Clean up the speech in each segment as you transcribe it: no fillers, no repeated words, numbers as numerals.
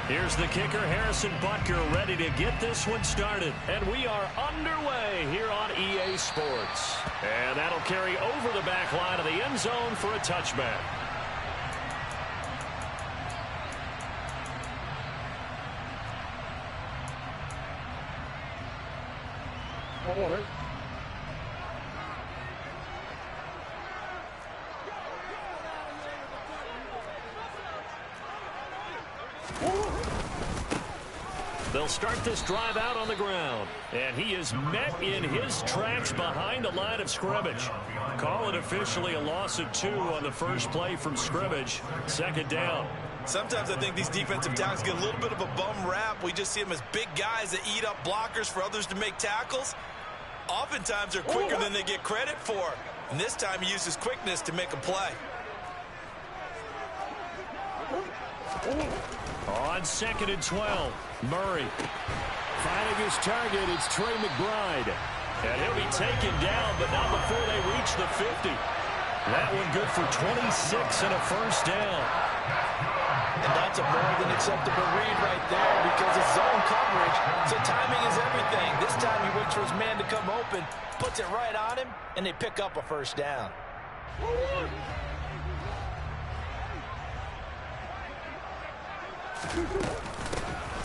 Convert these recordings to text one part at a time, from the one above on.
Here's the kicker, Harrison Butker, ready to get this one started. And we are underway here on EA Sports. And that'll carry over the back line of the end zone for a touchback. They'll start this drive out on the ground. And he is met in his tracks behind the line of scrimmage. Call it officially a loss of 2 on the first play from scrimmage. Second down. Sometimes I think these defensive tackles get a little bit of a bum rap. We just see them as big guys that eat up blockers for others to make tackles. Oftentimes they're quicker than they get credit for. And this time he uses quickness to make a play. On 2nd and 12, Murray finding his target. It's Trey McBride. And he'll be taken down, but not before they reach the 50. That one good for 26 and a first down. And that's a more than acceptable read right there because it's zone coverage, so timing is everything. This time he waits for his man to come open, puts it right on him, and they pick up a first down.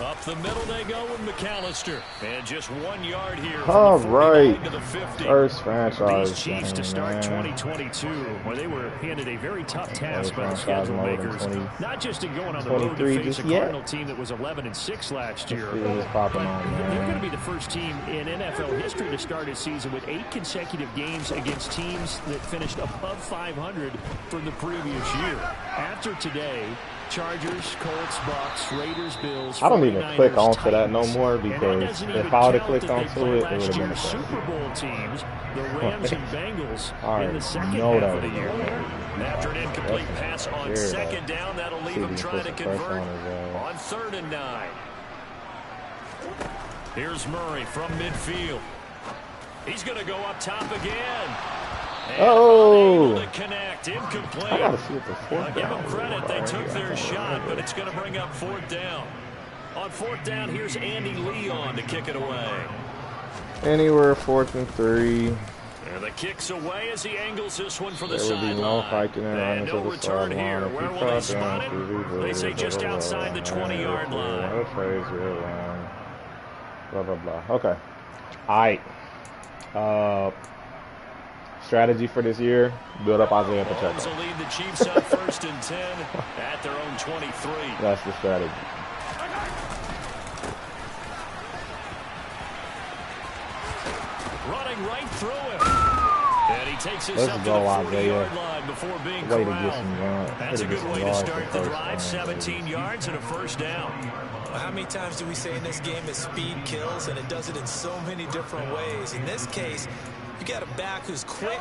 Up the middle they go with McAllister. And just 1 yard here. All right. To the 50. First franchise. These Chiefs to start 2022, where they were handed a very tough task by the schedule makers. Not just in going on the road to face a Cardinal team that was 11-6 last year. But they're going to be the first team in NFL history to start a season with 8 consecutive games against teams that finished above 500 from the previous year. After today, Chargers, Colts, Bucks, Raiders, Bills. I don't even click onto that no more because if I would have clicked onto it, it would have been a Super Bowl teams, the Rams and Bengals in the second half of the year. After an incomplete pass on second down, that'll leave them trying to convert on 3rd and 9. Here's Murray from midfield. He's going to go up top again. Oh! To connect, incomplete. I gotta see what the fourth Give down them credit, they is. took their shot, but it's going to bring up 4th down. On 4th down, here's Andy Leon to kick it away. Anywhere 4th and 3. And the kick's away as he angles this one for the There will be sideline. no fighting and And running no to the return here. sideline. Where will they spot it? They say just outside the 20-yard line. No trades, real line. Blah, blah, blah. Okay. All right. Strategy for this year, build up Isaiah Pacheco. Mahomes will lead the Chiefs on 1st and 10 at their own 23. That's the strategy. Running right through him. And he takes us up to the 40-yard line before being corralled. That's a good way to start the drive. 17 yards and a first down. How many times do we say in this game that speed kills, and it does it in so many different ways? In this case, you got a back who's quick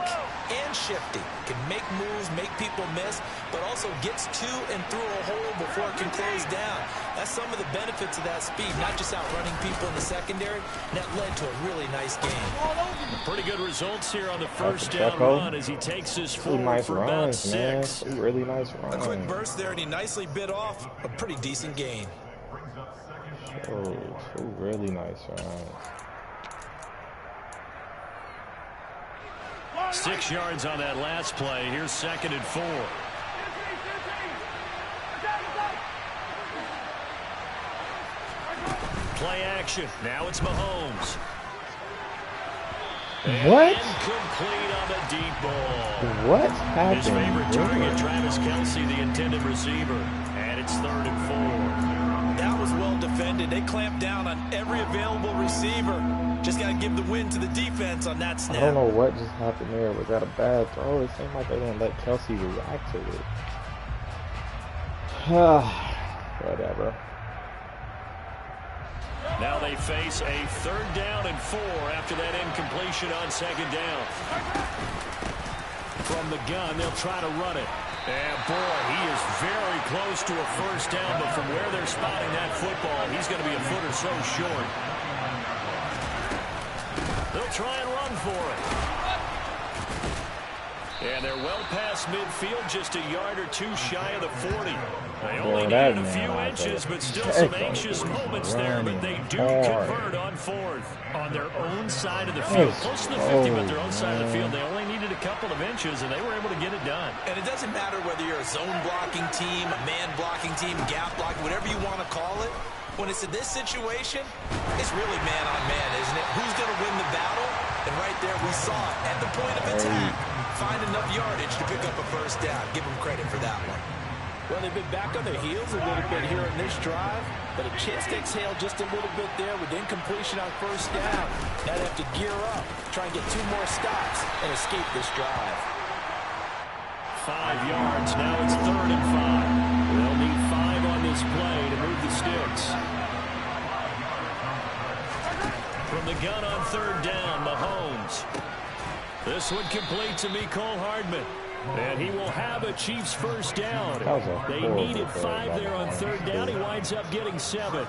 and shifty, can make moves, make people miss, but also gets to and through a hole before it can close down. That's some of the benefits of that speed, not just outrunning people in the secondary. That led to a really nice game. Pretty good results here on the first down run as he takes us forward for about 6. Really nice run. A quick burst there, and he nicely bit off a pretty decent gain. Oh, 2 really nice runs. 6 yards on that last play. Here's 2nd and 4. Play action. Now it's Mahomes. What? Incomplete on the deep ball. What happened? His favorite target, Travis Kelce, the intended receiver. And it's 3rd and 4. That was well defended. They clamped down on every available receiver. Just got to give the win to the defense on that snap. I don't know what just happened there. Was that a bad throw? It seemed like they didn't let Kelce react to it. Whatever. Now they face a 3rd down and 4 after that incompletion on 2nd down. From the gun, they'll try to run it. And boy, he is very close to a first down, but from where they're spotting that football, he's going to be a foot or so short. They'll try and run for it. And they're well past midfield, just a yard or two shy of the 40. They only needed a few inches, but still some anxious moments there. But they do convert on fourth on their own side of the field. Close to the 50, but their own side of the field. They only needed a couple of inches, and they were able to get it done. And it doesn't matter whether you're a zone blocking team, a man blocking team, gap blocking, whatever you want to call it. When it's in this situation, it's really man on man, isn't it? Who's going to win the battle? And right there, we saw it at the point of attack. Find enough yardage to pick up a first down. Give them credit for that one. Well, they've been back on their heels a little bit here in this drive, but a chance to exhale just a little bit there with incompletion on first down. Now they have to gear up, try and get 2 more stops, and escape this drive. 5 yards. Now it's 3rd and 5. They'll need 5 on this play to move the sticks. From the gun on 3rd down, Mahomes. This one complete to Mecole Hardman. And he will have a Chiefs first down. They needed 5 there on 3rd down. He winds up getting 7.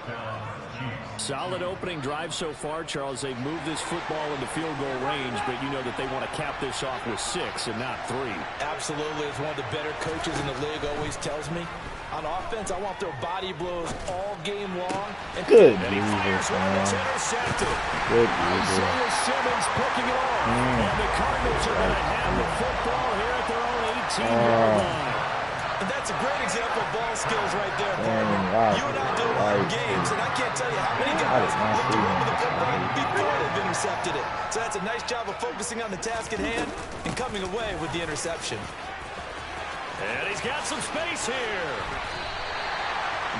Solid opening drive so far, Charles. They've moved this football into field goal range, but you know that they want to cap this off with 6 and not 3. Absolutely. As one of the better coaches in the league always tells me, on offense, I want their body blows all game long. And good and he fires one that's intercepted. Good Isaiah Simmons picking it off. And the Cardinals are going to have the football here at their own 18-yard line. And that's a great example of ball skills right there, partner. You and I do a lot of games, and I can't tell you how many guys look to run with the football before they've intercepted it. So that's a nice job of focusing on the task at hand and coming away with the interception. And he's got some space here.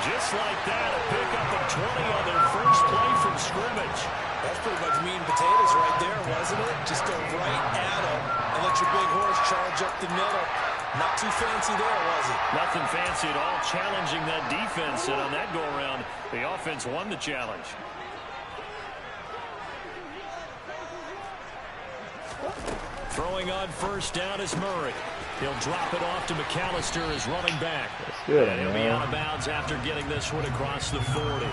Just like that, a pickup of 20 on their first play from scrimmage. That's pretty much meat and potatoes right there, wasn't it? Just go right at them and let your big horse charge up the middle. Not too fancy there, was it? Nothing fancy at all, challenging that defense. And on that go-around, the offense won the challenge. Throwing on first down is Murray. He'll drop it off to McAllister as running back. Good, and he'll be out of bounds after getting this one across the 40.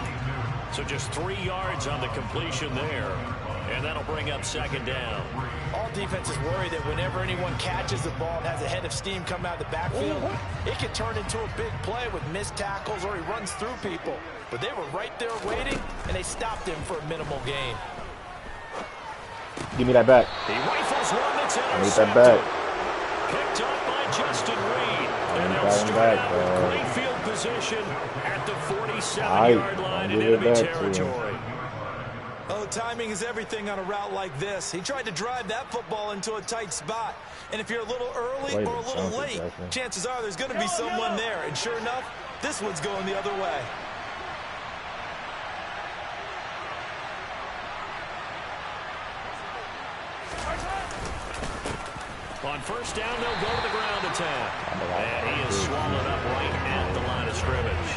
So just 3 yards on the completion there. And that'll bring up 2nd down. All defenses worry that whenever anyone catches the ball and has a head of steam come out of the backfield, it can turn into a big play with missed tackles or he runs through people. But they were right there waiting, and they stopped him for a minimal gain. Give me that back. He rifles one that's intercepted. I need that back. Picked up by Justin Reed. And they'll start out with great field position at the 47-yard line in enemy territory. Oh, timing is everything on a route like this. He tried to drive that football into a tight spot. And if you're a little early or a little late, chances are there's going to be someone there. And sure enough, this one's going the other way. On first down, they'll go to the ground attack. And he is swallowed up right at the line of scrimmage.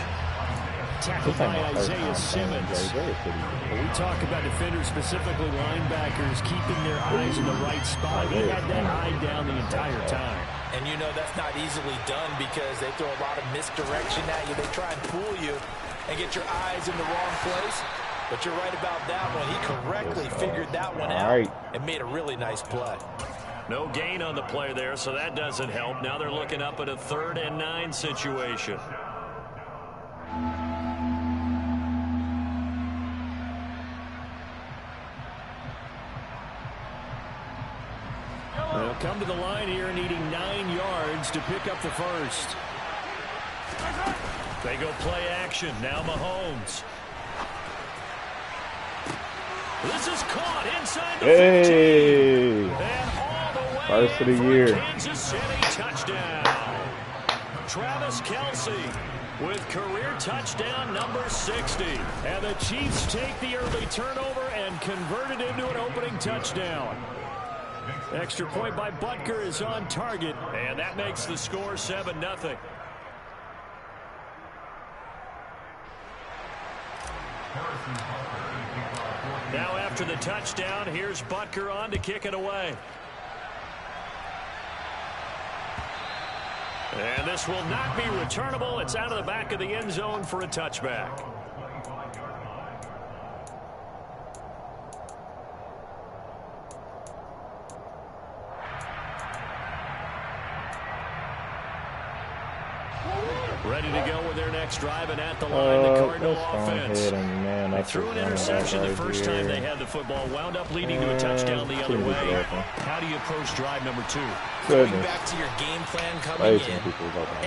Tackled by Isaiah Simmons. We talk about defenders, specifically linebackers, keeping their eyes in the right spot. He had that eye down the entire time. And you know that's not easily done because they throw a lot of misdirection at you. They try and fool you and get your eyes in the wrong place. But you're right about that one. He correctly figured that one out and made a really nice play. No gain on the play there, so that doesn't help. Now they're looking up at a 3rd and 9 situation. They'll come to the line here needing 9 yards to pick up the first. They go play action. Now Mahomes. This is caught inside the 15. And all the way first of the year. Kansas City touchdown. Travis Kelce with career touchdown number 60. And the Chiefs take the early turnover and convert it into an opening touchdown. Extra point by Butker is on target, and that makes the score 7-0. Now after the touchdown, here's Butker on to kick it away. And this will not be returnable. It's out of the back of the end zone for a touchback. Ready to go with their next drive, and at the line, the Cardinal offense. They threw an interception the first time they had the football, wound up leading to a touchdown the other way. How do you approach drive number 2? Going back to your game plan coming in,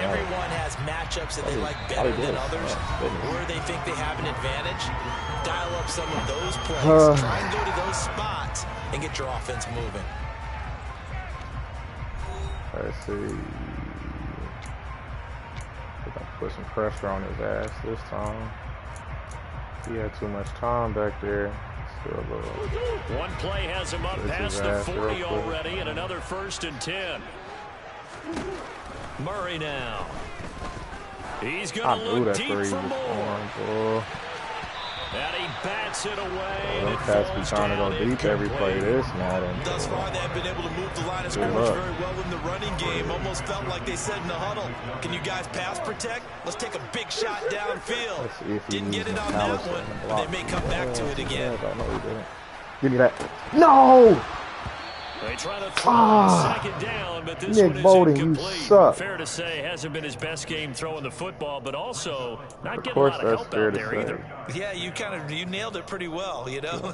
everyone has matchups that they like better than others, where they think they have an advantage. Dial up some of those plays, try and go to those spots, and get your offense moving. Let's see. Put some pressure on his ass this time. He had too much time back there. Still a little. One play has him up past the 40 already, and another 1st and 10. Murray now. He's going to look deep for more. And he bats it away. Them cats be trying to go deep every play this Madden. Thus far, they have been able to move the line of scrimmage very well in the running game. Almost felt like they said in the huddle, can you guys pass protect? Let's take a big shot downfield. Didn't get it on that one, but they may come back to it again. Give me that. No! They try to throw on 2nd down, but this Nick one is Bolden, incomplete. you suck. Fair to say, hasn't been his best game throwing the football, but also not getting a lot of help out there either. Yeah, you nailed it pretty well, you know.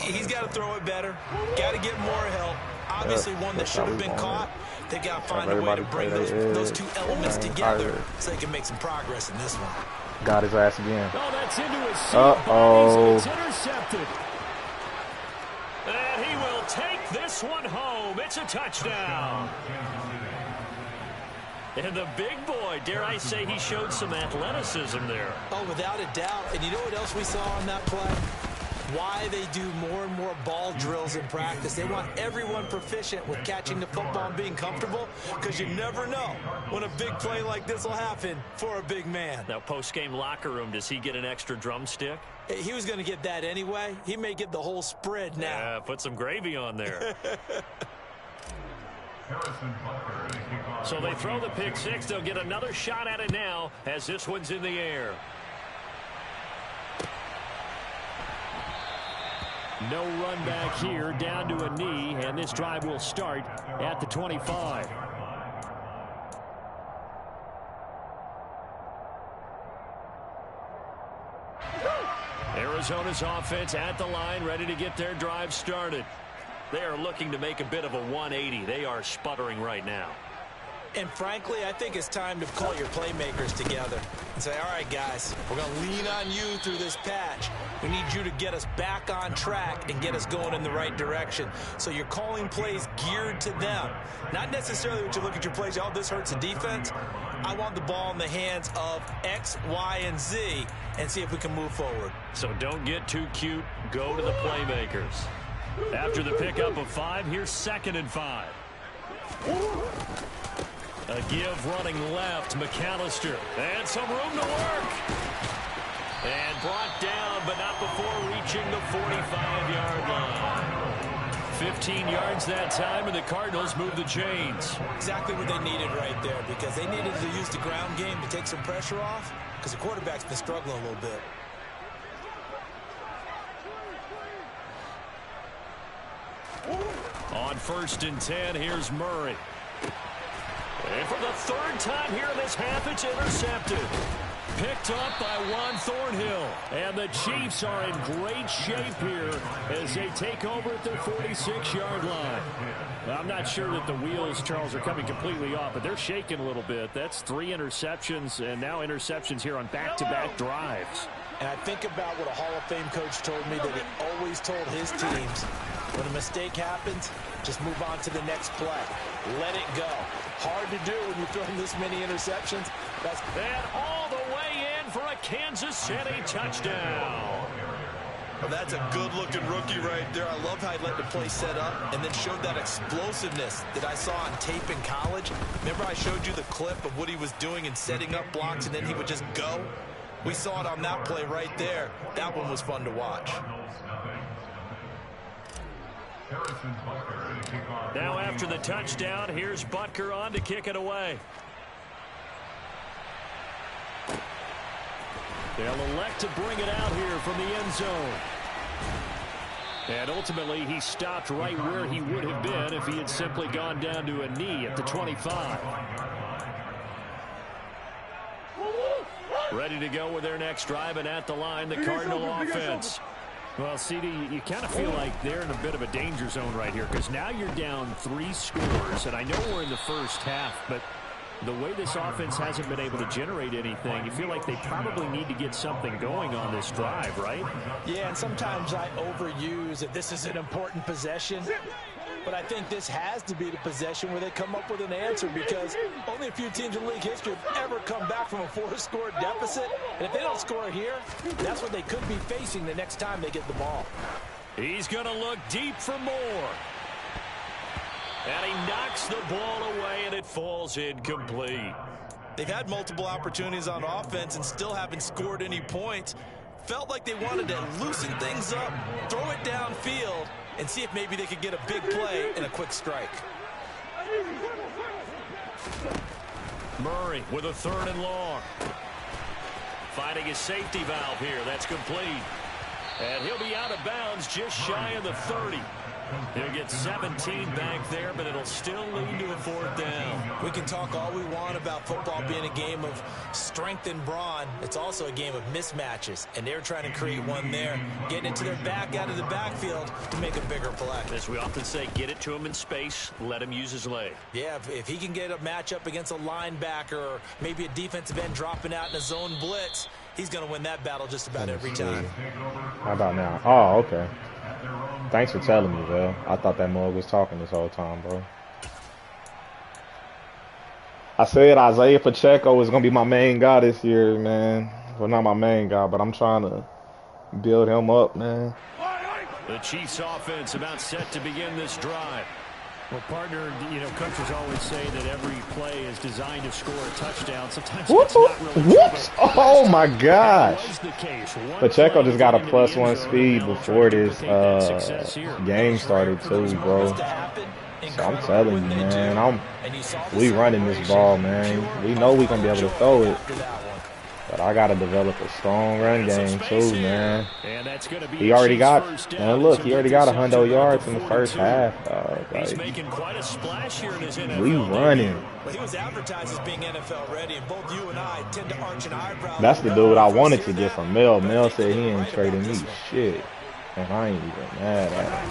He's got to throw it better. Got to get more help. Obviously, one that should have been caught. They got to find a way to bring those two elements together so they can make some progress in this one. Got his ass again. Oh, that's into his seat. It's intercepted. And he will take this one home. It's a touchdown. And the big boy, dare I say, he showed some athleticism there. Oh, without a doubt. And you know what else we saw on that play? Why they do more and more ball drills in practice. They want everyone proficient with catching the football and being comfortable, because you never know when a big play like this will happen for a big man. Now, post-game locker room, does he get an extra drumstick? He was going to get that anyway. He may get the whole spread now. Yeah, put some gravy on there. So they throw the pick 6. They'll get another shot at it now as this one's in the air. No run back here, down to a knee, and this drive will start at the 25. Arizona's offense at the line, ready to get their drive started. They are looking to make a bit of a 180. They are sputtering right now. And frankly, I think it's time to call your playmakers together and say, all right, guys, we're going to lean on you through this patch. We need you to get us back on track and get us going in the right direction. So you're calling plays geared to them. Not necessarily what you look at your plays, oh, this hurts the defense. I want the ball in the hands of X, Y, and Z and see if we can move forward. So don't get too cute. Go to the playmakers. After the pickup of 5, here's 2nd and 5. A give running left, McAllister. And some room to work. And brought down, but not before reaching the 45-yard line. 15 yards that time, and the Cardinals move the chains. Exactly what they needed right there, because they needed to use the ground game to take some pressure off, because the quarterback's been struggling a little bit. On 1st and 10, here's Murray. And for the 3rd time here in this half, it's intercepted. Picked up by Juan Thornhill. And the Chiefs are in great shape here as they take over at their 46-yard line. I'm not sure that the wheels, Charles, are coming completely off, but they're shaking a little bit. That's 3 interceptions, and now interceptions here on back-to-back drives. And I think about what a Hall of Fame coach told me, that he always told his teams, when a mistake happens, just move on to the next play. Let it go. Hard to do when you're throwing this many interceptions. And all the way in for a Kansas City touchdown. Well, that's a good-looking rookie right there. I love how he let the play set up and then showed that explosiveness that I saw on tape in college. Remember I showed you the clip of what he was doing and setting up blocks, and then he would just go? We saw it on that play right there. That one was fun to watch. Now after the touchdown, here's Butker on to kick it away. They'll elect to bring it out here from the end zone. And ultimately, he stopped right where he would have been if he had simply gone down to a knee at the 25. Ready to go with their next drive, and at the line, the Cardinal offense. Well, CD, you kind of feel like they're in a bit of a danger zone right here because now you're down 3 scores, and I know we're in the first half, but the way this offense hasn't been able to generate anything, you feel like they probably need to get something going on this drive, right? Yeah, and sometimes I overuse that this is an important possession. But I think this has to be the possession where they come up with an answer because only a few teams in league history have ever come back from a 4-score deficit. And if they don't score here, that's what they could be facing the next time they get the ball. He's going to look deep for more. And he knocks the ball away, and it falls incomplete. They've had multiple opportunities on offense and still haven't scored any points. Felt like they wanted to loosen things up, throw it downfield, and see if maybe they could get a big play and a quick strike. Murray with a 3rd and long. Finding his safety valve here. That's complete. And he'll be out of bounds just shy of the 30. He'll get 17 back there, but it'll still lead to a 4th down. We can talk all we want about football being a game of strength and brawn. It's also a game of mismatches, and they're trying to create one there, getting it to their back out of the backfield to make a bigger play. As we often say, get it to him in space, let him use his leg. Yeah, if he can get a matchup against a linebacker or maybe a defensive end dropping out in a zone blitz, he's going to win that battle just about every time. How about now? Oh, okay. Thanks for telling me, Val. I thought that Mug was talking this whole time, bro. I said Isaiah Pacheco is going to be my main guy this year, man. Well, not my main guy, but I'm trying to build him up, man. The Chiefs offense about set to begin this drive. Well, partner, you know, coaches always say that every play is designed to score a touchdown. Sometimes it's not really true. Oh, my gosh. Pacheco just got a +1 speed before this game started, too, bro. So I'm telling you, man, we running this ball, man. We know we're going to be able to throw it. But I got to develop a strong run game, too, man. He already got, man, look, he already got 100 yards in the first half. Like, we running. He was advertised as being NFL ready, and both you and I tend to arch an eyebrow. That's the dude I wanted to get from Mel. Mel said he ain't trading me shit. And I ain't even mad at him.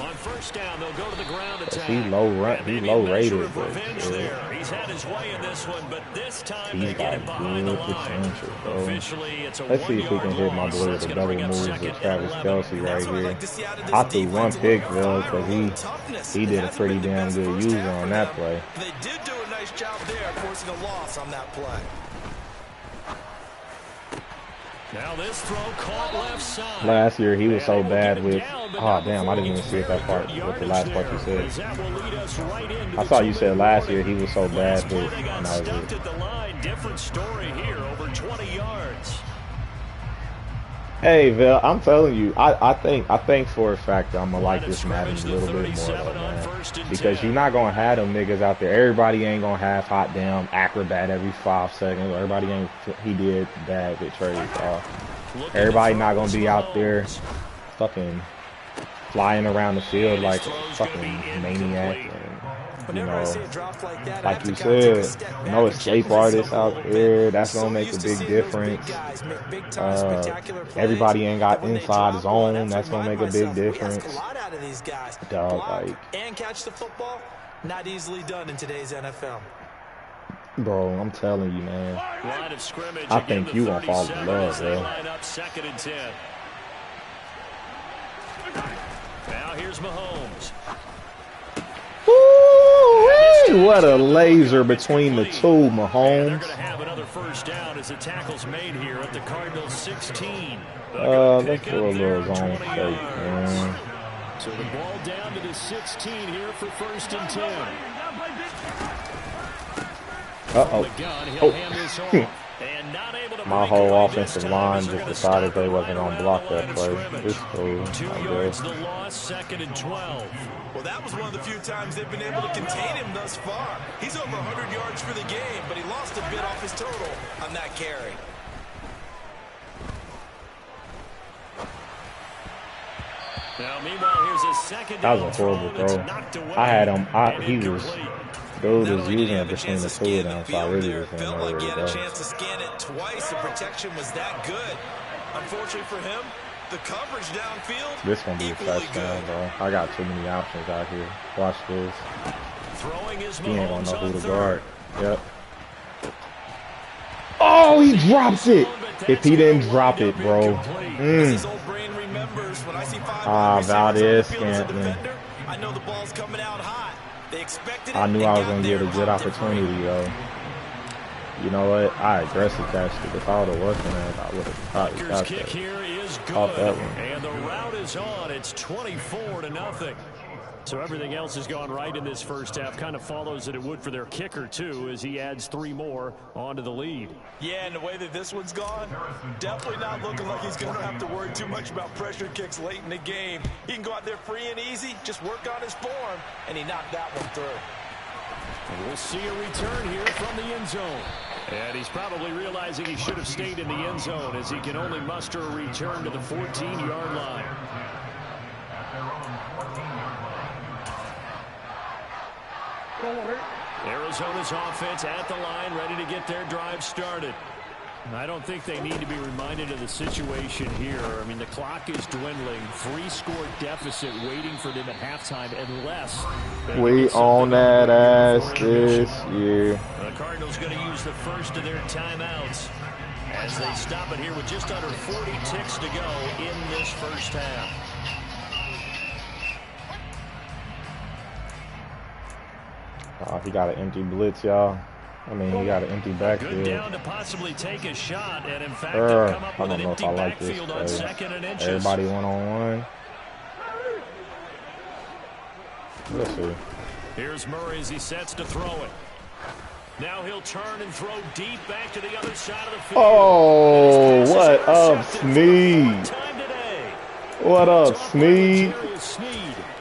On first down, they'll go to the ground attack. He low rated, but he's had his way in this one, but this time he's got good potential, bro. Let's see if we can hit my boy with the double moves of Travis Kelce right here. I threw one pick, though, because he did a pretty damn good user on that play. They did do a nice job there, forcing a loss on that play. Now this throw caught left side. Last year he was so bad with, oh damn, I didn't even see it that part, with the last part you said. I thought you said last year he was so bad with, and I was it. Different story here, over 20 yards. Hey, Vel, I'm telling you, I think for a fact I'm gonna like this Madden a little bit more, though, man. Because you're not gonna have them niggas out there. Everybody ain't gonna have hot damn acrobat every 5 seconds. Everybody ain't. He did bad with trades. Everybody not gonna be out there, fucking flying around the field like a fucking maniac. And, you know, like you said, no escape artists out there. That's gonna make a big difference. Everybody ain't got inside zone. That's gonna make a big difference. Dog, like, and catch the football, not easily done in today's NFL. Bro, I'm telling you, man. I think you gonna fall in love, bro. Now here's Mahomes. Woo-wee! What a laser between the two, Mahomes. They're going to have another first down as the tackle's made here at the Cardinals 16. Let's do a little zone fake, man. So the ball down to the 16 here for 1st and 10. My whole offensive line just decided they wasn't going to block that play. It's cool, I guess. The loss, 2nd and 12. Well, that was one of the few times they've been able to contain him thus far. He's over 100 yards for the game, but he lost a bit off his total on that carry. Now, meanwhile, here's a second that was a horrible throw. I had him. He was Dude is using it between the two of them, so I really was in felt like he had a chance to scan it twice. The protection was that good. Unfortunately for him, the coverage downfield. This gonna be a touchdown, bro. I got too many options out here. Watch this. He ain't gonna know who to guard. Yep. Oh, he drops it. If he didn't drop it, bro. Valdez Scantling. I know the ball's coming out hot. They expected it. I knew I was gonna get a good opportunity, though. You know what? I aggressive catched it. If I would have worked on that, I would have probably got that. Caught that one. And the route is on. It's 24-0. So everything else has gone right in this first half. Kind of follows that it would for their kicker, too, as he adds 3 more onto the lead. Yeah, and the way that this one's gone, definitely not looking like he's going to have to worry too much about pressure kicks late in the game. He can go out there free and easy, just work on his form, and he knocked that one through. We'll see a return here from the end zone. And he's probably realizing he should have stayed in the end zone as he can only muster a return to the 14-yard line. Arizona's offense at the line, ready to get their drive started. I don't think they need to be reminded of the situation here. I mean, the clock is dwindling. 3-score deficit waiting for them at halftime unless we own that ass this year. The Cardinals going to use the first of their timeouts as they stop it here with just under 40 ticks to go in this first half. He got an empty blitz, y'all. I mean, he got an empty backfield. Good down to possibly take a shot, and in fact, come up with an empty backfield on 2nd and inches. Everybody one-on-one. Let's see. Here's Murray as he sets to throw it. Now he'll turn and throw deep back to the other side of the field. Oh, what up, Sneed? What up, Sneed?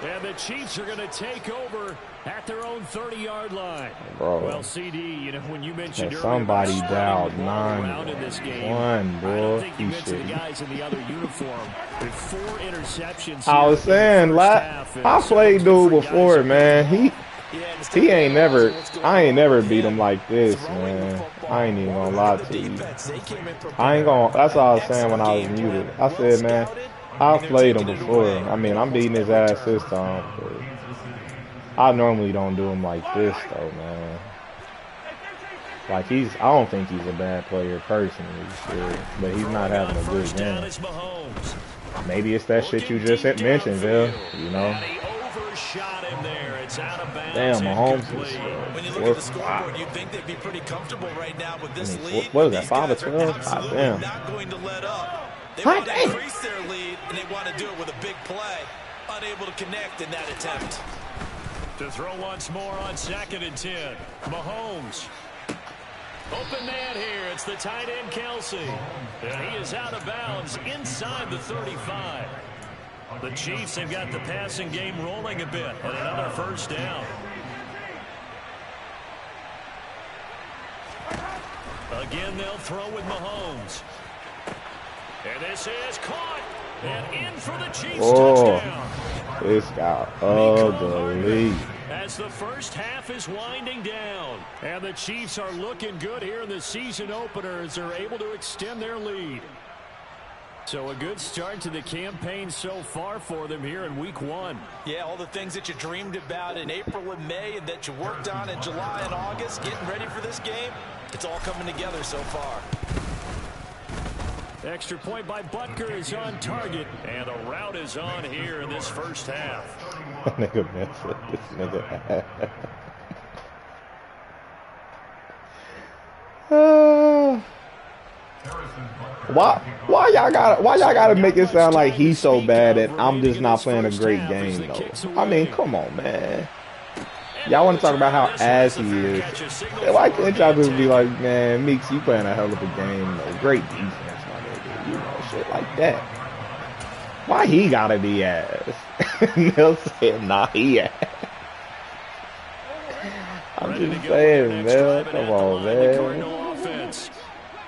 And the Chiefs are going to take over at their own 30-yard line. Bro. Well, CD, you know, when you mentioned earlier, somebody dialed 9-1, bro. I don't think you mentioned the guys in the other uniform with 4 interceptions. I was saying, I played dude before, man. He ain't never, I ain't never beat him like this, man. I ain't even gonna lie to you. I ain't gonna, that's all I was saying when I was muted. I said, man, I've played him before. I mean, I'm beating his ass this time. But I normally don't do him like this, though, man. Like, I don't think he's a bad player personally, but he's not having a good game. Maybe it's that shit you just mentioned, Bill, you know? Damn, Mahomes is when you look at the scoreboard, you'd think they'd be pretty comfortable right now with this lead. What is that, 5-12? God damn. Not going to let up. They want to increase their lead, and they want to do it with a big play. Unable to connect in that attempt. To throw once more on 2nd and 10. Mahomes. Open man here. It's the tight end, Kelsey. And he is out of bounds inside the 35. The Chiefs have got the passing game rolling a bit. And another first down. Again, they'll throw with Mahomes. And this is caught. And in for the Chiefs touchdown. This got ugly. As the first half is winding down. And the Chiefs are looking good here in the season opener as they're able to extend their lead. So a good start to the campaign so far for them here in week 1. Yeah, all the things that you dreamed about in April and May and that you worked on in July and August, getting ready for this game, it's all coming together so far. Extra point by Butker is on target, and the route is on here in this first half. Nigga messed up this nigga. Why y'all gotta make it sound like he's so bad that I'm just not playing a great game though? I mean, come on, man. Y'all want to talk about how ass he is? Why can't y'all just be like, man, Meeks, you playing a hell of a game, though. Great defense, my nigga. You know, shit like that. Why he gotta be ass? They'll say, nah, he ass. I'm just saying, man. Come on, man.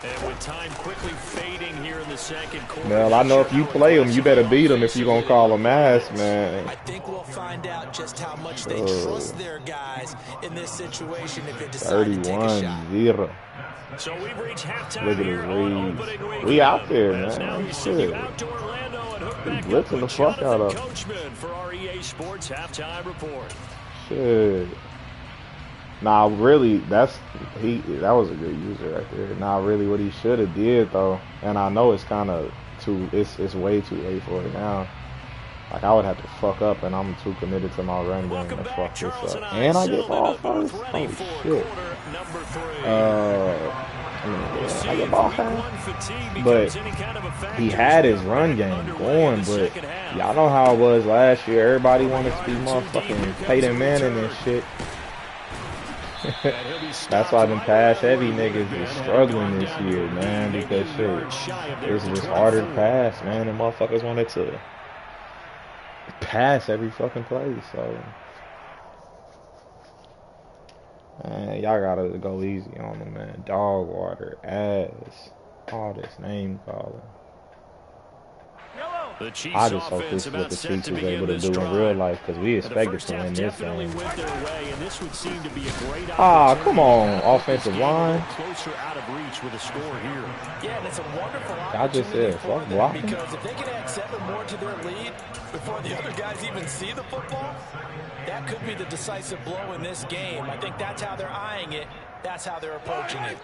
And with time quickly fading here in the second quarter. Well, I know if you play them, you better beat them if you're going to call them ass, man. I think we'll find out just how much they trust their guys in this situation if they decide to take a shot. 31-0. So we've reached halftime. Look at his reads. We out there, man. Shit. Blitzing the fuck out of him. Coachman for our EA Sports halftime report. Shit. Nah, really, that was a good user right there. Nah, really, what he should have did though, and I know it's kind of it's way too late for it now. Like I would have to fuck up, and I'm too committed to my run game to fuck this up. And I get ball first. Holy shit. I get ball first. But he had his run game going, but y'all know how it was last year. Everybody wanted to be motherfucking Peyton Manning and shit. That's why them pass heavy niggas is struggling this year, man, because shit, it's just harder to pass, man, and motherfuckers wanted to pass every fucking play, so man, y'all gotta go easy on them, man. Dog water, ass, all this name calling. I just hope this is what the Chiefs was able to do in real life, because we expected to win this game. Ah, come on, offensive line. Yeah, that's a wonderful I just said, fuck blocking. because if they can add 7 more to their lead before the other guys even see the football, that could be the decisive blow in this game. I think that's how they're eyeing it. That's how they're approaching it.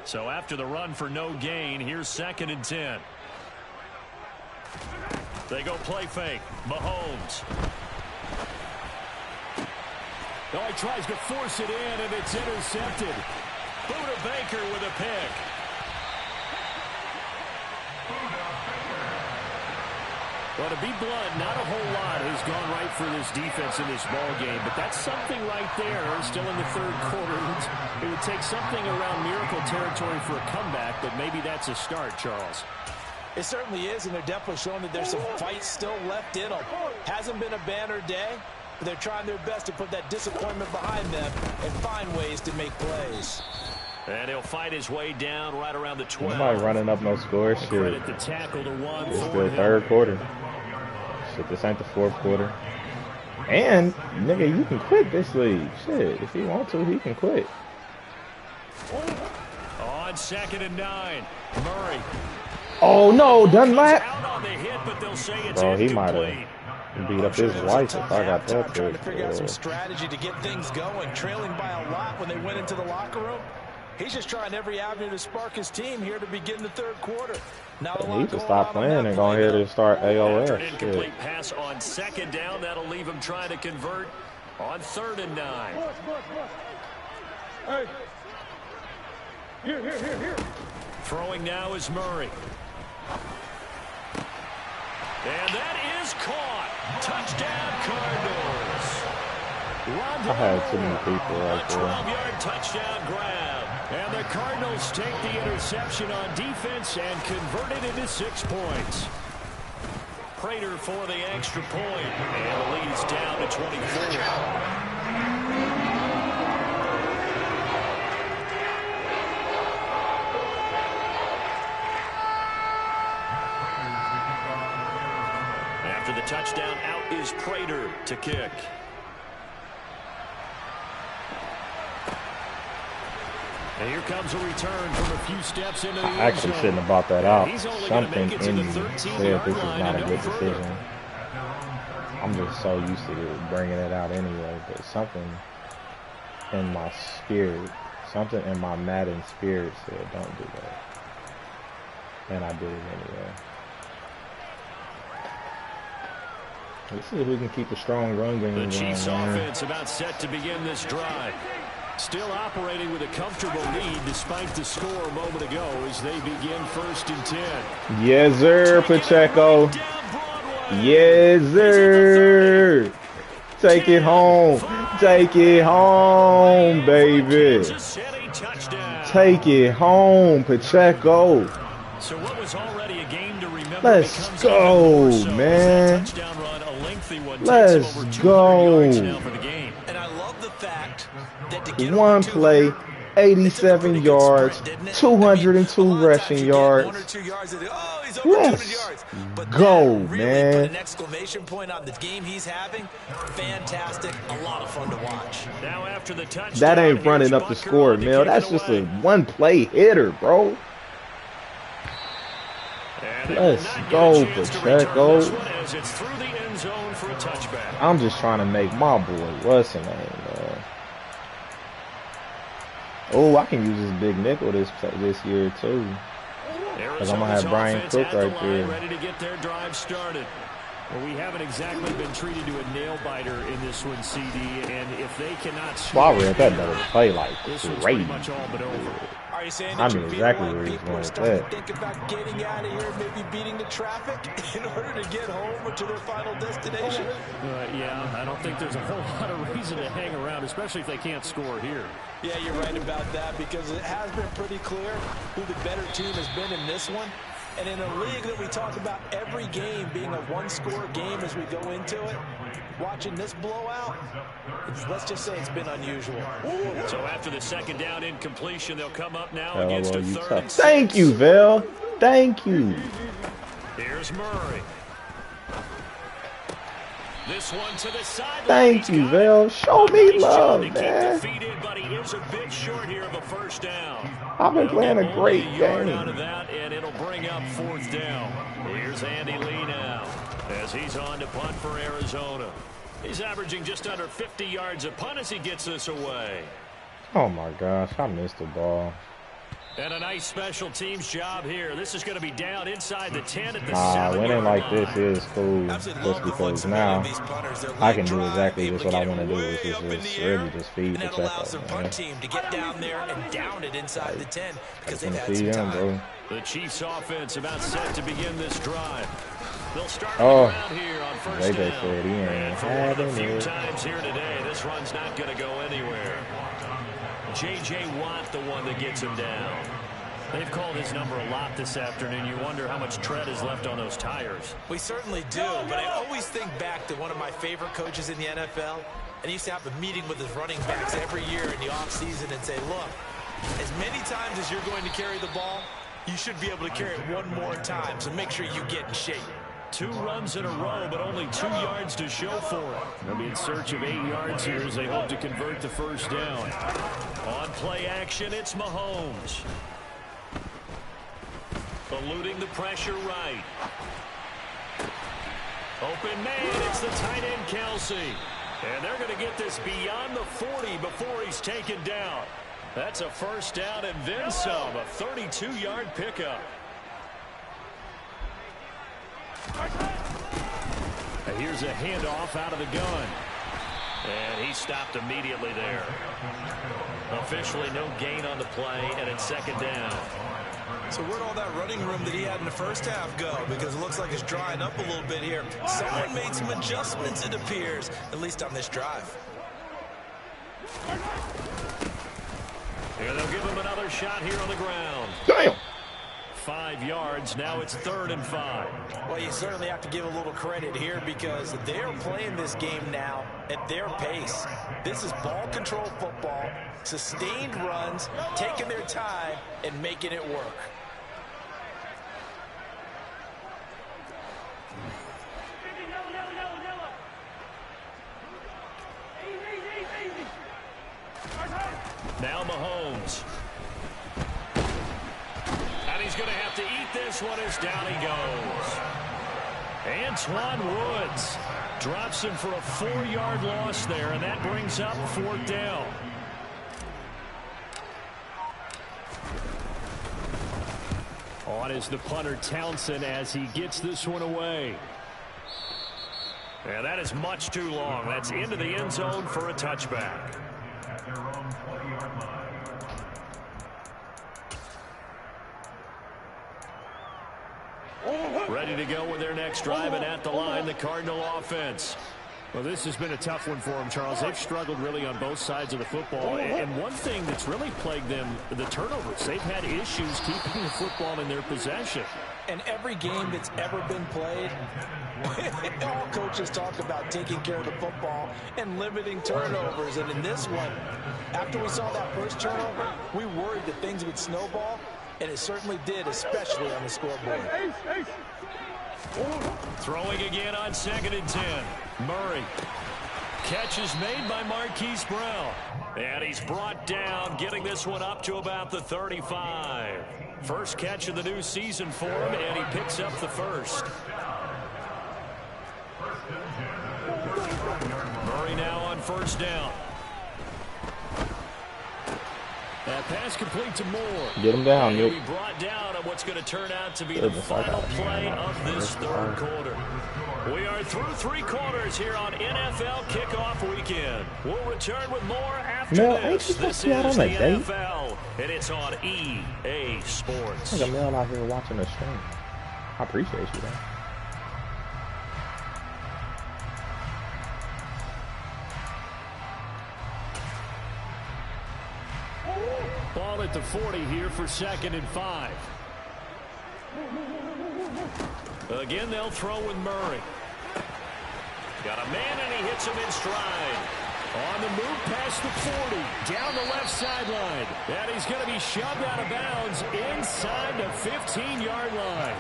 So after the run for no gain, here's 2nd and 10. They go play fake. Mahomes. Oh, he tries to force it in, and it's intercepted. Buda Baker with a pick. Well, to be blunt, not a whole lot has gone right for this defense in this ball game, but that's something right there. Still in the 3rd quarter. It would take something around miracle territory for a comeback, but maybe that's a start, Charles. It certainly is, and they're definitely showing that there's some fight still left in them. Hasn't been a banner day, but they're trying their best to put that disappointment behind them and find ways to make plays. And he'll fight his way down right around the 12. Nobody running up no score. Shit. Credit the tackle to one. It's the 3rd quarter. Shit, this ain't the 4th quarter. And, nigga, you can quit this league. Shit, if he want to, he can quit. On 2nd and 9, Murray. Oh no, Dunlap! Bro, he might have beat up his wife if I got that trying to figure out some strategy to get things going, trailing by a lot when they went into the locker room. He's just trying every avenue to spark his team here to begin the 3rd quarter. Now he needs to stop playing and go ahead and start AOS. After an incomplete pass on 2nd down, that'll leave him trying to convert on 3rd and 9. Hey. Here. Throwing now is Murray. And that is caught. Touchdown, Cardinals. I had too many people right there. A 12-yard touchdown grab. And the Cardinals take the interception on defense and convert it into 6 points. Prater for the extra point. And the lead is down to 24. After the touchdown, out is Prater to kick. And here comes a return from a few steps into the end zone. I actually shouldn't have bought that out. Something in me said this is not a good decision. I'm just so used to bringing it out anyway, but something in my spirit, something in my Madden spirit said don't do that. And I did it anyway. Let's see if we can keep a strong run game. The Chiefs offense about set to begin this drive. Still operating with a comfortable lead despite the score a moment ago as they begin 1st and 10. Yes, sir, Pacheco. Yes, sir. Take it home. Take it home, baby. Take it home, Pacheco. So what was already a game to remember. Let's go, man. Let's go. And I love the fact that to get One play, 87 yards, 202 rushing yards. Let's go, man. Put an exclamation point on the game he's having. Fantastic. A lot of fun to watch. Now after the touchdown, that ain't running up the score, Mel. That's just a one-play hitter, bro. Let's go, Pacheco. I'm just trying to make my boy, what's his name, man? Oh, I can use this big nickel this year, too. Because I'm going to have Brian Cook right there. Ready to get their drive started. Well, we haven't exactly been treated to a nail-biter in this one, CD, and if they cannot score... Well, I read that another play like crazy. Much all but over. Are you saying I mean exactly where he's going with that. Think about getting out of here, maybe beating the traffic in order to get home or to their final destination? Yeah, I don't think there's a whole lot of reason to hang around, especially if they can't score here. Yeah, you're right about that because it has been pretty clear who the better team has been in this one. And in a league that we talk about every game being a one-score game as we go into it, watching this blowout, let's just say it's been unusual. So after the second down incompletion, they'll come up now against a third and 6. Thank you, Vel. Thank you. Here's Murray. This one to the side. Thank you, Vel. Show me love, man. Defeated, but he is a bit short here of a first down. I've been playing a great game. Out of that, and it'll bring up fourth down. Here's Andy Lee now as he's on to punt for Arizona. He's averaging just under 50 yards a punt as he gets this away. Oh, my gosh. I missed the ball. And a nice special teams job here. This is going to be down inside the 10 at the 7-yard winning like line. this is cool. Just because now I can do exactly just what I want to do, which is just really just feed the allows their punt team to get down there and down it inside the 10 because they've had some time. bro. The Chiefs offense about set to begin this drive. They'll start around here on first down. Said he ain't and for one of the few it. times here today, this run's not going to go anywhere. J.J. Watt, the one that gets him down. They've called his number a lot this afternoon. You wonder how much tread is left on those tires. We certainly do, but I always think back to one of my favorite coaches in the NFL, and he used to have a meeting with his running backs every year in the offseason and say, look, as many times as you're going to carry the ball, you should be able to carry it one more time, so make sure you get in shape. 2 runs in a row, but only 2 yards to show for it. They'll be in search of 8 yards here as they hope to convert the first down. On play action, it's Mahomes. Eluding the pressure right. Open man, it's the tight end Kelsey. And they're going to get this beyond the 40 before he's taken down. That's a first down and then some, a 32-yard pickup. And here's a handoff out of the gun. And he stopped immediately there. Officially no gain on the play, and it's second down. So where'd all that running room that he had in the first half go? Because it looks like it's drying up a little bit here. Someone made some adjustments, it appears, at least on this drive. And they'll give him another shot here on the ground. Damn. 5 yards. Now it's 3rd and 5. Well, you certainly have to give a little credit here because they're playing this game now at their pace. This is ball control football, sustained runs, taking their time, and making it work. Now Mahomes. And he's going to have to eat this one as down he goes. Antoine Woods drops him for a 4-yard loss there, and that brings up 4th down. On is the punter Townsend as he gets this one away. And that is much too long. That's into the end zone for a touchback. Ready to go with their next drive, and at the line, the Cardinal offense. Well, this has been a tough one for them, Charles. They've struggled really on both sides of the football. And one thing that's really plagued them, the turnovers. They've had issues keeping the football in their possession. And every game that's ever been played, all coaches talk about taking care of the football and limiting turnovers. And in this one, after we saw that first turnover, we worried that things would snowball, and it certainly did, especially on the scoreboard. Throwing again on 2nd and 10. Murray. Catch is made by Marquise Brown. And he's brought down, getting this one up to about the 35. First catch of the new season for him, and he picks up the first. Murray now on 1st down. That pass complete to Moore. Get him down, Nick. He'll be brought down on what's going to turn out to be the final play of this 3rd quarter. We are through 3 quarters here on NFL Kickoff Weekend. We'll return with more after this. This is the NFL, and it's on EA Sports. I think Mel out here watching the stream. I appreciate you, man. Ball at the 40 here for 2nd and 5. Again, they'll throw with Murray. Got a man, and he hits him in stride. On the move past the 40, down the left sideline. And he's going to be shoved out of bounds inside the 15-yard line.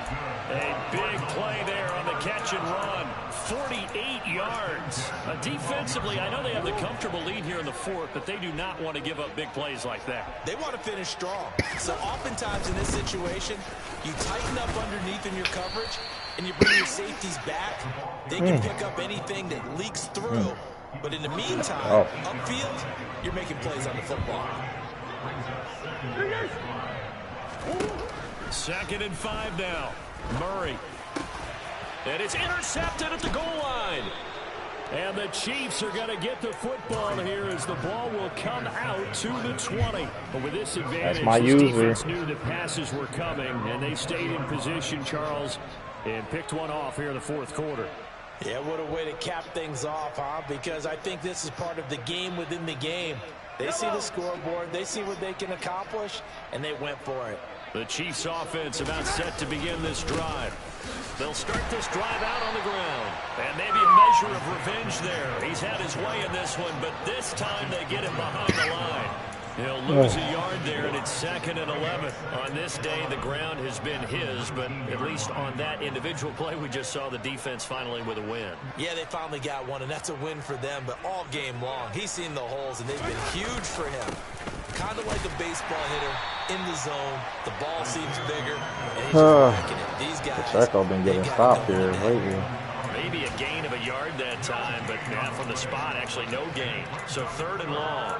A big play there on the catch and run. 48 yards. Defensively, I know they have the comfortable lead here in the 4th, but they do not want to give up big plays like that. They want to finish strong. So oftentimes in this situation, you tighten up underneath in your coverage, and you bring your safeties back. They can pick up anything that leaks through. But in the meantime, upfield, you're making plays on the football. 2nd and 5 now. Murray. And it's intercepted at the goal line. And the Chiefs are going to get the football here as the ball will come out to the 20. But with this advantage, this defense knew the passes were coming, and they stayed in position, Charles, and picked one off here in the 4th quarter. Yeah, what a way to cap things off, huh? Because I think this is part of the game within the game. They see the scoreboard, they see what they can accomplish, and they went for it. The Chiefs offense about set to begin this drive. They'll start this drive out on the ground. And maybe a measure of revenge there. He's had his way in this one, but this time they get him behind the line. He'll lose a yard there, and it's 2nd and 11. On this day, the ground has been his, but at least on that individual play, we just saw the defense finally with a win. Yeah, they finally got one, and that's a win for them, but all game long, he's seen the holes, and they've been huge for him. Kind of like a baseball hitter in the zone. The ball seems bigger, and he's just whacking it. These guys, Pacheco been getting stopped here lately. Maybe a gain of a yard that time, but from the spot, actually no gain. So 3rd and long.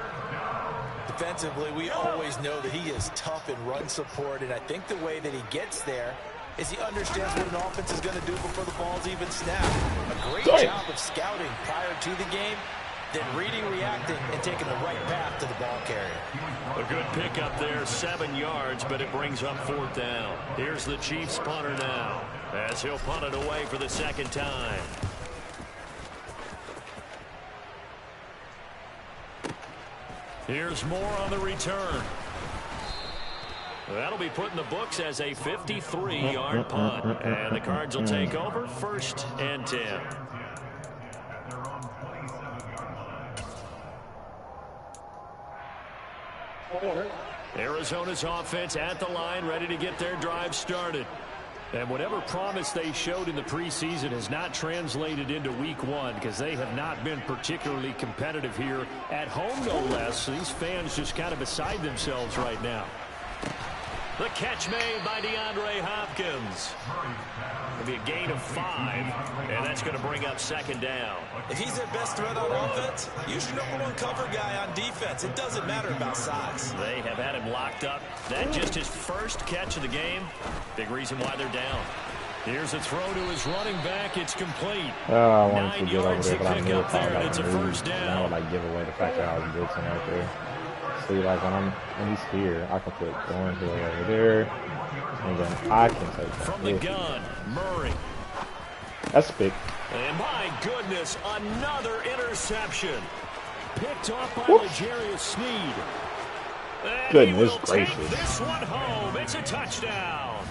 Defensively, we always know that he is tough in run support, and I think the way that he gets there is he understands what an offense is going to do before the ball's even snapped. A great job of scouting prior to the game, then reading, reacting, and taking the right path to the ball carrier. A good pickup there, 7 yards, but it brings up 4th down. Here's the Chiefs punter now, as he'll punt it away for the 2nd time. Here's Moore on the return. That'll be put in the books as a 53-yard punt. And the Cards will take over 1st and 10. Arizona's offense at the line, ready to get their drive started. And whatever promise they showed in the preseason has not translated into week 1 because they have not been particularly competitive here at home, no less. These fans just kind of beside themselves right now. The catch made by DeAndre Hopkins. It'll be a gain of 5, and that's going to bring up 2nd down. If he's their best threat on offense, use your #1 cover guy on defense. It doesn't matter about size. They have had him locked up. That just his first catch of the game. Big reason why they're down. Here's a throw to his running back. It's complete. I wanted to get over there, but I knew if I there, like it's a first down. I would like give away the fact that I was blitzing right there. See, like when he's here, I can put Thornhill over there, and then I can take from the gun. Murray. That's a pick. And my goodness, another interception. Picked off by L'Jarius Sneed. And goodness gracious. This one home. It's a touchdown.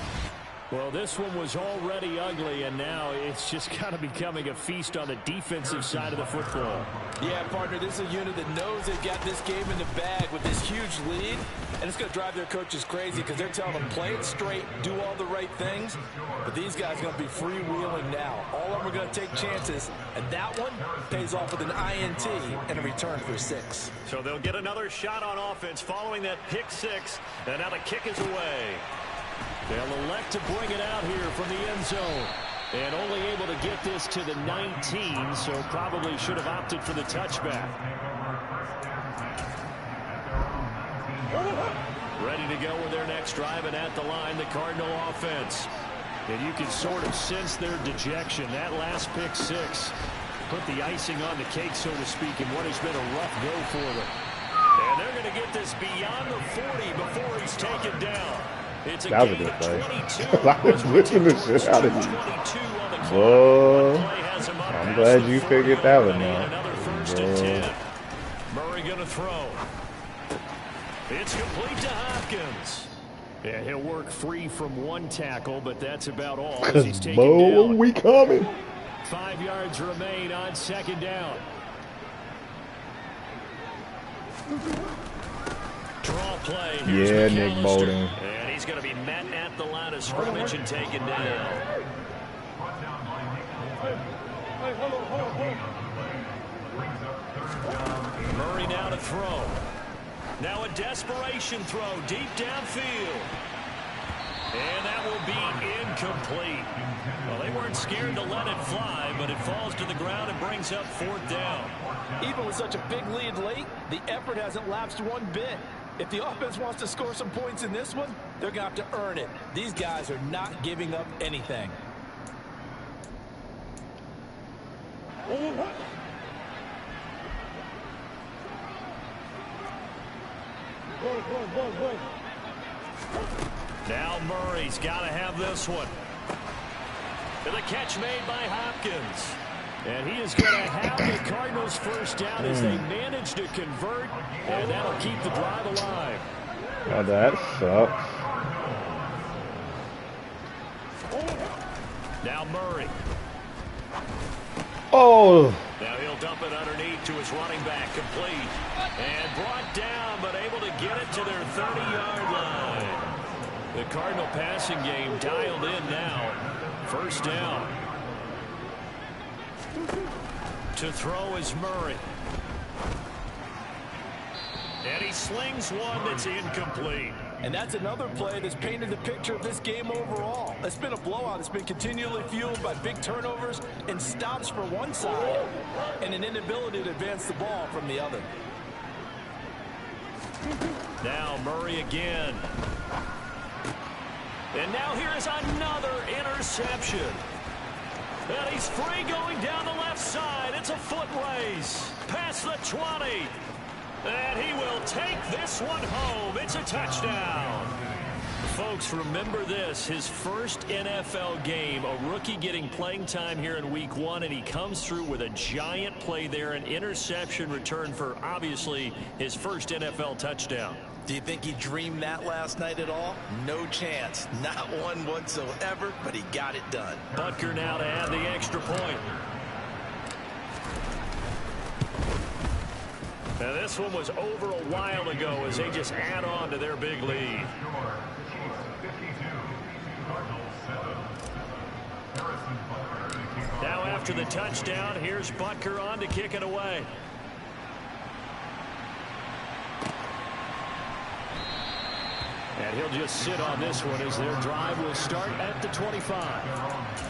Well, this one was already ugly, and now it's just kind of becoming a feast on the defensive side of the football. Yeah, partner, this is a unit that knows they've got this game in the bag with this huge lead, and it's going to drive their coaches crazy because they're telling them, play it straight, do all the right things, but these guys are going to be freewheeling now. All of them are going to take chances, and that one pays off with an INT and a return for 6. So they'll get another shot on offense following that pick 6, and now the kick is away. They'll elect to bring it out here from the end zone. And only able to get this to the 19, so probably should have opted for the touchback. Ready to go with their next drive, and at the line, the Cardinal offense. And you can sort of sense their dejection. That last pick 6 put the icing on the cake, so to speak, in what has been a rough go for them. And they're going to get this beyond the 40 before he's taken down. It's a that was a good play. I was whipping the shit out of you. Whoa. I'm glad you figured that one out. Murray going to throw. It's complete to Hopkins. Yeah, he'll work free from one tackle, but that's about all as he's taken down. We coming. 5 yards remain on second down. Draw play. Here's Nick Bolton. And he's going to be met at the line of scrimmage and taken down. Murray now to throw. Now a desperation throw deep downfield. And that will be incomplete. Well, they weren't scared to let it fly, but it falls to the ground and brings up 4th down. Even with such a big lead late, the effort hasn't lapsed one bit. If the offense wants to score some points in this one, they're going to have to earn it. These guys are not giving up anything. Now Murray's got to have this one. And the catch made by Hopkins. And he is going to have the Cardinals' first down as they manage to convert, and that'll keep the drive alive. Now that sucks. Now Murray. Oh. Now he'll dump it underneath to his running back, complete. And brought down, but able to get it to their 30-yard line. The Cardinal passing game dialed in now. First down. To throw is Murray. And he slings one that's incomplete. And that's another play that's painted the picture of this game overall. It's been a blowout. It's been continually fueled by big turnovers and stops for one side and an inability to advance the ball from the other. Now Murray again. And now here is another interception. And he's free going down the left side. It's a foot race. Past the 20. And he will take this one home. It's a touchdown. Folks, remember this. His first NFL game, a rookie getting playing time here in week 1, and he comes through with a giant play there, an interception return for, obviously, his first NFL touchdown. Do you think he dreamed that last night at all? No chance. Not one whatsoever, but he got it done. Butker now to add the extra point. Now this one was over a while ago as they just add on to their big lead. Now after the touchdown, here's Butker on to kick it away. And he'll just sit on this one as their drive will start at the 25.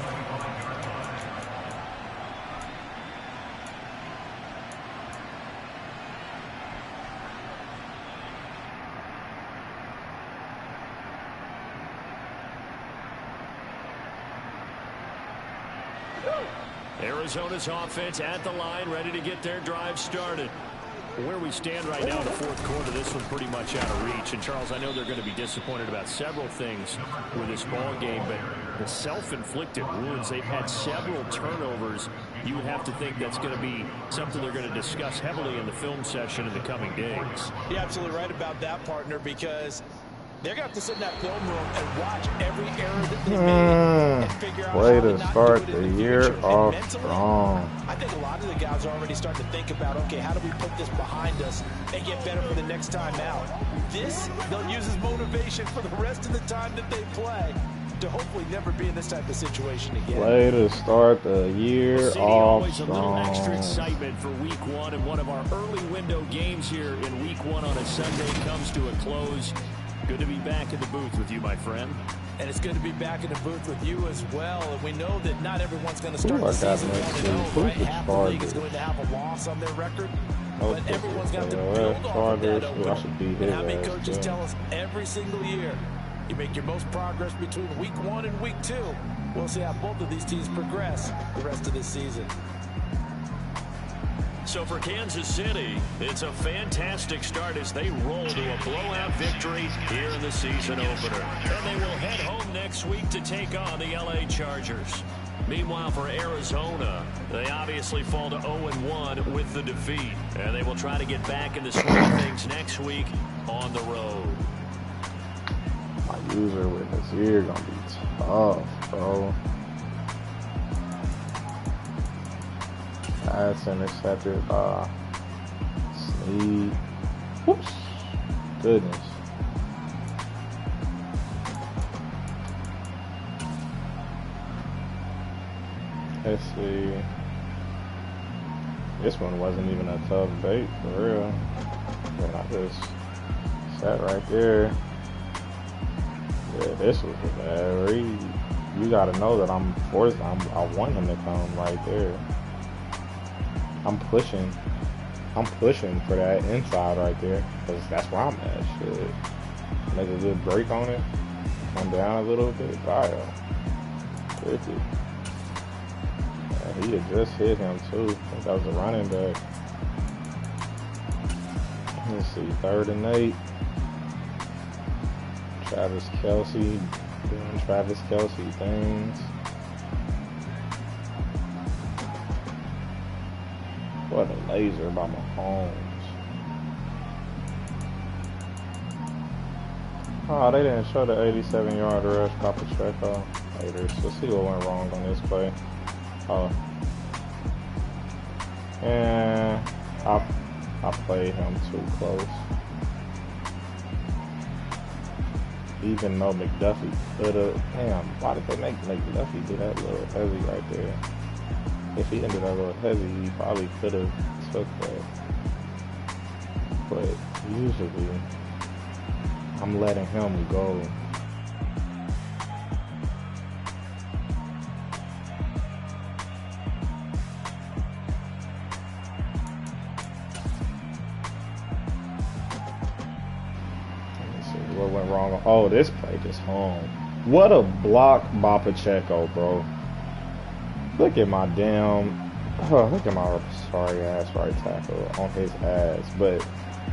Arizona's offense at the line, ready to get their drive started. Where we stand right now in the fourth quarter, this one's pretty much out of reach. And, Charles, I know they're going to be disappointed about several things with this ball game, but the self-inflicted wounds, they've had several turnovers. You would have to think that's going to be something they're going to discuss heavily in the film session in the coming days. You're absolutely right about that, partner, because they're going to have to sit in that film room and watch every error that they made and figure out way how to start the year off strong. I think a lot of the guys are already starting to think about, okay, how do we put this behind us and get better for the next time out? This, they'll use as motivation for the rest of the time that they play to hopefully never be in this type of situation again. Way to start the year off strong. A little extra excitement for week one, and one of our early window games here in week one on a Sunday comes to a close. Good to be back in the booth with you, my friend. And it's good to be back in the booth with you as well. And we know that not everyone's going to start the season 1-0, right? Half the league is going to have a loss on their record. But everyone's going to have to build off of that opener. And how many coaches tell us every single year, you make your most progress between week one and week two. We'll see how both of these teams progress the rest of this season. So for Kansas City, it's a fantastic start as they roll to a blowout victory here in the season opener. And they will head home next week to take on the LA Chargers. Meanwhile, for Arizona, they obviously fall to 0-1 with the defeat. And they will try to get back in the swing of things next week on the road. My user witness here gonna be tough, bro. Pass intercepted by Snead. Whoops. Goodness. Let's see. This one wasn't even a tough bait, for real. And I just sat right there. Yeah, this was a bad read. You gotta know that I'm forced. I want him to come right there. I'm pushing for that inside right there, because that's where I'm at. Shit. Make a good break on it. Come down a little bit. Kyle. 50. And he had just hit him too. I think that was a running back. Let's see. 3rd and 8. Travis Kelce doing Travis Kelce things. What a laser by Mahomes. Oh, they didn't show the 87-yard rush by Pacheco later. So let's see what went wrong on this play. Oh. And I played him too close. Even though McDuffie could have. Damn, why did they make McDuffie do that little heavy right there? If he ended up a little heavy, he probably could have took that. But usually, I'm letting him go. Let me see what went wrong. Oh, this play just home. What a block by Pacheco, bro. Look at my look at my sorry ass right tackle on his ass. But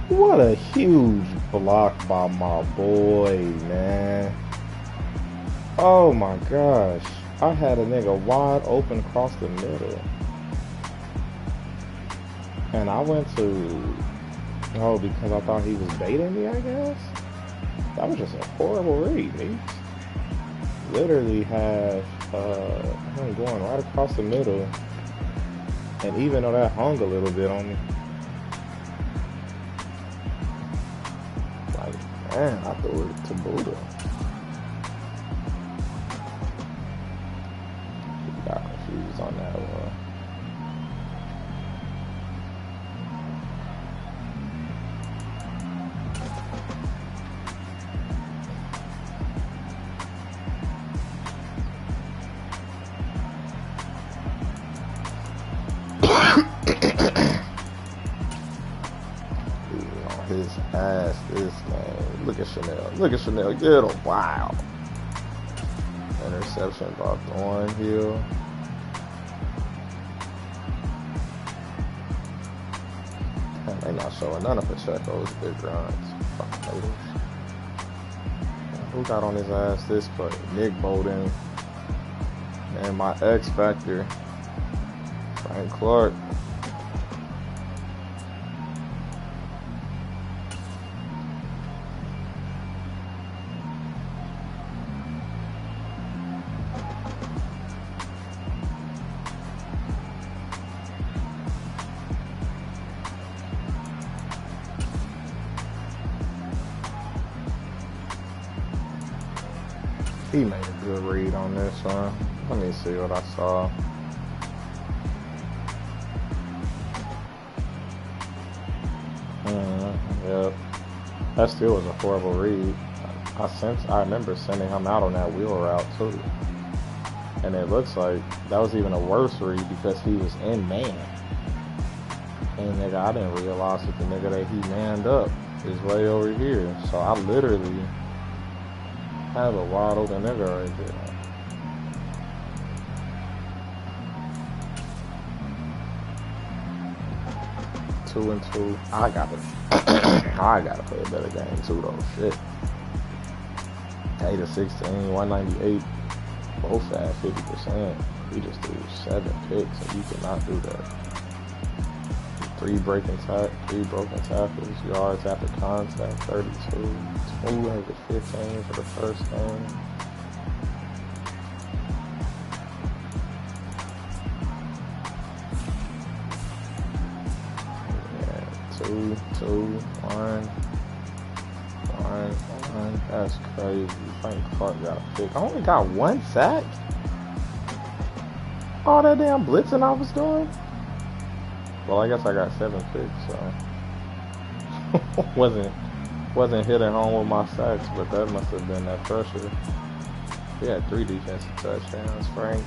what a huge block by my boy, man. Oh my gosh. I had a nigga wide open across the middle. And I went to, because I thought he was baiting me, I guess. That was just a horrible read, man. Literally have him going right across the middle, and even though that hung a little bit on me, like, man, I threw it to Buddha. He got confused on that one. His ass this game. Look at Chanel. Look at Chanel. Get him. Wow. Interception by Thornhill. And They not showing none of Pacheco's big runs. Fucking haters. Who got on his ass this play? Nick Bolton. And my X Factor, Frank Clark. He made a good read on this one. Let me see what I saw. Yep. That still was a horrible read. I remember sending him out on that wheel route too. And it looks like that was even a worse read because he was in man. And nigga, I didn't realize that the nigga that he manned up is way over here. So I literally have a wide open nigga right there. 2-2. I gotta play a better game too though. Shit. 8-16, 198. Both at 50%. We just threw 7 picks, and you cannot do that. 3 broken tackles, yards after contact, 32. 215 for the first game. Yeah, 2-1. That's crazy. Frank Clark got a pick. I only got 1 sack? All that damn blitzing I was doing? Well, I guess I got 7 picks, so wasn't hitting home with my sacks, but that must have been that pressure. He had 3 defensive touchdowns, Frank.